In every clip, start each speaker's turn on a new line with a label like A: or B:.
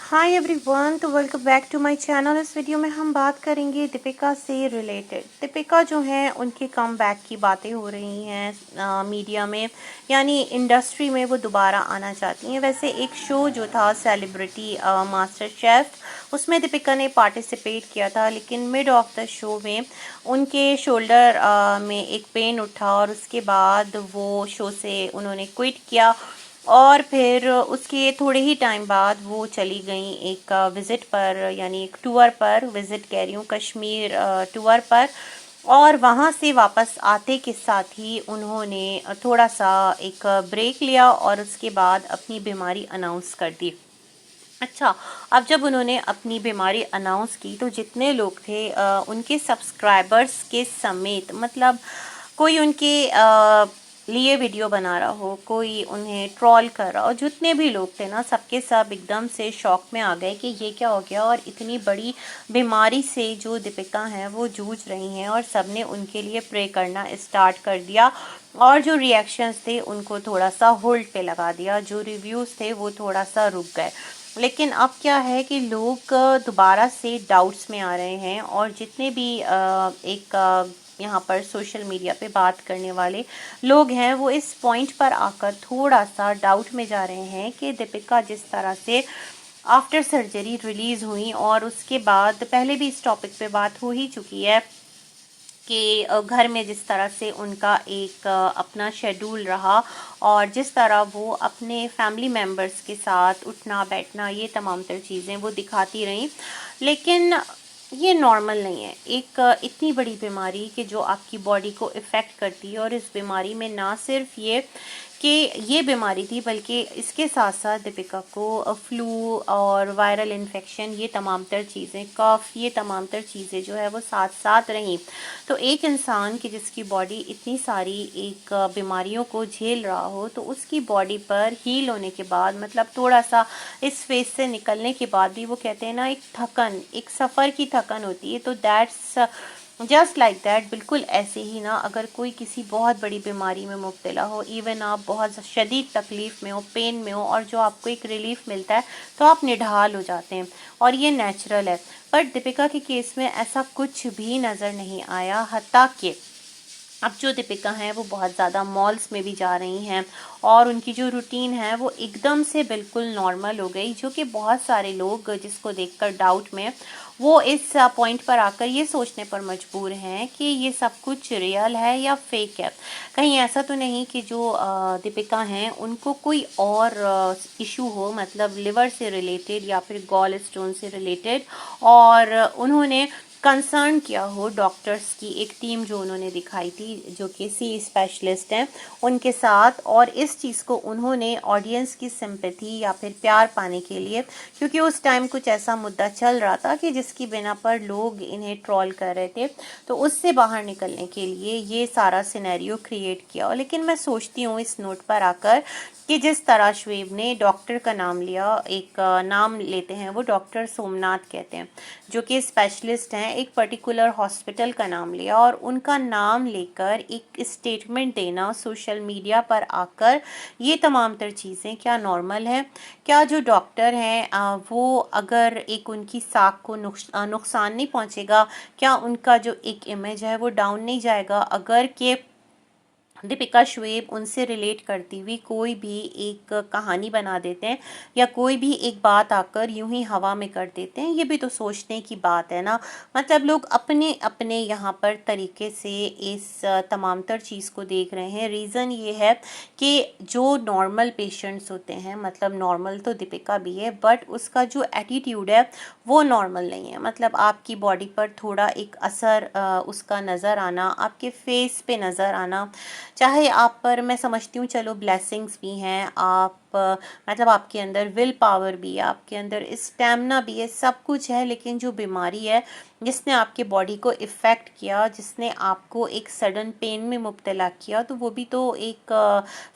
A: हाय everyone, तो welcome back to my channel. इस video में हम बात करेंगे दीपिका से रिलेटेड। दीपिका जो है उनके कम बैक की बातें हो रही हैं मीडिया में, यानी इंडस्ट्री में वो दोबारा आना चाहती हैं। वैसे एक शो जो था सेलिब्रिटी मास्टर शेफ, उसमें दीपिका ने पार्टिसिपेट किया था, लेकिन मिड ऑफ द शो में उनके शोल्डर में एक पेन उठा और उसके बाद वो शो से उन्होंने क्विट किया। और फिर उसके थोड़े ही टाइम बाद वो चली गई एक विज़िट पर, यानी एक टूर पर, विज़िट कह रही हूँ, कश्मीर टूर पर। और वहाँ से वापस आते के साथ ही उन्होंने थोड़ा सा एक ब्रेक लिया और उसके बाद अपनी बीमारी अनाउंस कर दी। अच्छा, अब जब उन्होंने अपनी बीमारी अनाउंस की तो जितने लोग थे उनके सब्सक्राइबर्स के समेत, मतलब कोई उनके लिए वीडियो बना रहा हो, कोई उन्हें ट्रोल कर रहा हो, जितने भी लोग थे ना, सबके सब एकदम से शॉक में आ गए कि ये क्या हो गया। और इतनी बड़ी बीमारी से जो दीपिका हैं वो जूझ रही हैं, और सबने उनके लिए प्रे करना स्टार्ट कर दिया। और जो रिएक्शंस थे उनको थोड़ा सा होल्ड पे लगा दिया, जो रिव्यूज़ थे वो थोड़ा सा रुक गए। लेकिन अब क्या है कि लोग दोबारा से डाउट्स में आ रहे हैं, और जितने भी यहाँ पर सोशल मीडिया पे बात करने वाले लोग हैं वो इस पॉइंट पर आकर थोड़ा सा डाउट में जा रहे हैं कि दीपिका जिस तरह से आफ्टर सर्जरी रिलीज़ हुई, और उसके बाद पहले भी इस टॉपिक पे बात हो ही चुकी है कि घर में जिस तरह से उनका एक अपना शेड्यूल रहा, और जिस तरह वो अपने फैमिली मेम्बर्स के साथ उठना बैठना, ये तमाम तर चीज़ें वो दिखाती रहीं। लेकिन ये नॉर्मल नहीं है, एक इतनी बड़ी बीमारी कि जो आपकी बॉडी को इफ़ेक्ट करती है। और इस बीमारी में ना सिर्फ ये बीमारी थी, बल्कि इसके साथ साथ दीपिका को फ्लू और वायरल इन्फेक्शन, ये तमाम तर चीज़ें, कफ, ये तमाम तर चीज़ें जो है वो साथ साथ रहीं। तो एक इंसान की जिसकी बॉडी इतनी सारी एक बीमारियों को झेल रहा हो, तो उसकी बॉडी पर हील होने के बाद, मतलब थोड़ा सा इस फेज से निकलने के बाद भी, वो कहते हैं ना, एक थकन, एक सफ़र की थकन होती है। तो दैट्स जस्ट लाइक दैट, बिल्कुल ऐसे ही ना, अगर कोई किसी बहुत बड़ी बीमारी में मुब्तला हो, इवन आप बहुत शदीद तकलीफ़ में हो, पेन में हो, और जो आपको एक रिलीफ मिलता है, तो आप निढाल हो जाते हैं, और ये नेचुरल है। पर दीपिका के केस में ऐसा कुछ भी नज़र नहीं आया। हत्ता कि अब जो दीपिका हैं वो बहुत ज़्यादा मॉल्स में भी जा रही हैं, और उनकी जो रूटीन है वो एकदम से बिल्कुल नॉर्मल हो गई, जो कि बहुत सारे लोग जिसको देखकर डाउट में, वो इस पॉइंट पर आकर ये सोचने पर मजबूर हैं कि ये सब कुछ रियल है या फेक है। कहीं ऐसा तो नहीं कि जो दीपिका हैं उनको कोई और इशू हो, मतलब लिवर से रिलेटेड या फिर गॉल स्टोन से रिलेटेड, और उन्होंने कंसर्न किया हो डॉक्टर्स की एक टीम जो उन्होंने दिखाई थी, जो कि सी स्पेशलिस्ट हैं, उनके साथ। और इस चीज़ को उन्होंने ऑडियंस की सिंपैथी या फिर प्यार पाने के लिए, क्योंकि उस टाइम कुछ ऐसा मुद्दा चल रहा था कि जिसकी बिना पर लोग इन्हें ट्रोल कर रहे थे, तो उससे बाहर निकलने के लिए ये सारा सिनेरियो क्रिएट किया। लेकिन मैं सोचती हूँ इस नोट पर आकर कि जिस तरह शुएब ने डॉक्टर का नाम लिया, एक नाम लेते हैं वो डॉक्टर सोमनाथ कहते हैं, जो कि स्पेशलिस्ट हैं, एक पर्टिकुलर हॉस्पिटल का नाम लिया, और उनका नाम लेकर एक स्टेटमेंट देना सोशल मीडिया पर आकर, ये तमाम तर चीज़ें क्या नॉर्मल है? क्या जो डॉक्टर हैं वो, अगर एक उनकी साख को नुकसान नहीं पहुंचेगा? क्या उनका जो एक इमेज है वो डाउन नहीं जाएगा अगर के दीपिका शुएब उनसे रिलेट करती हुई कोई भी एक कहानी बना देते हैं, या कोई भी एक बात आकर यूं ही हवा में कर देते हैं? ये भी तो सोचने की बात है ना। मतलब लोग अपने अपने यहाँ पर तरीके से इस तमाम तर चीज़ को देख रहे हैं। रीज़न ये है कि जो नॉर्मल पेशेंट्स होते हैं, मतलब नॉर्मल तो दीपिका भी है, बट उसका जो एटीट्यूड है वो नॉर्मल नहीं है। मतलब आपकी बॉडी पर थोड़ा एक असर उसका नज़र आना, आपके फेस पे नज़र आना, चाहे आप पर, मैं समझती हूँ चलो ब्लेसिंग्स भी हैं, आप मतलब आपके अंदर विल पावर भी है, आपके अंदर स्टैमिना भी है, सब कुछ है, लेकिन जो बीमारी है जिसने आपके बॉडी को इफ़ेक्ट किया, जिसने आपको एक सडन पेन में मुब्तला किया, तो वो भी तो एक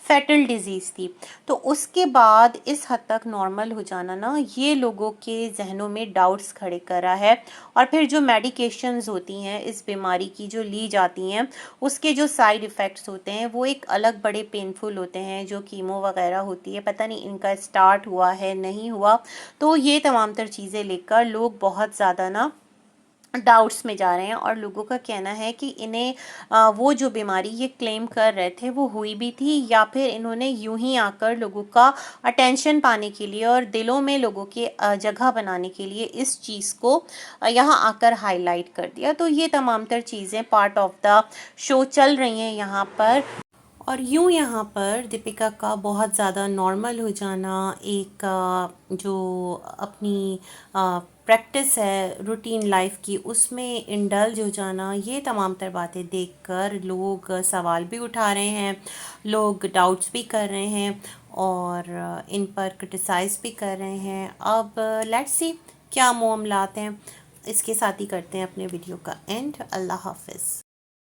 A: फैटल डिजीज़ थी। तो उसके बाद इस हद तक नॉर्मल हो जाना ना, ये लोगों के जहनों में डाउट्स खड़े कर रहा है। और फिर जो मेडिकेशंस होती हैं इस बीमारी की जो ली जाती हैं, उसके जो साइड इफ़ेक्ट्स होते हैं वो एक अलग बड़े पेनफुल होते हैं, जो कीमो वगैरह होती है, पता नहीं इनका स्टार्ट हुआ है नहीं हुआ। तो ये तमाम तर चीज़ें लेकर लोग बहुत ज़्यादा ना डाउट्स में जा रहे हैं और लोगों का कहना है कि इन्हें वो जो बीमारी ये क्लेम कर रहे थे वो हुई भी थी, या फिर इन्होंने यूं ही आकर लोगों का अटेंशन पाने के लिए और दिलों में लोगों के जगह बनाने के लिए इस चीज़ को यहाँ आकर हाईलाइट कर दिया। तो ये तमाम तर चीज़ें पार्ट ऑफ द शो चल रही हैं यहाँ पर। और यूँ यहाँ पर दीपिका का बहुत ज़्यादा नॉर्मल हो जाना, एक जो अपनी प्रैक्टिस है रूटीन लाइफ की उसमें इंडल्ज हो जाना, ये तमाम तर बातें देखकर लोग सवाल भी उठा रहे हैं, लोग डाउट्स भी कर रहे हैं और इन पर क्रिटिसाइज़ भी कर रहे हैं। अब लेट्स सी क्या मामलात हैं। इसके साथ ही करते हैं अपने वीडियो का एंड। अल्लाह हाफिज़।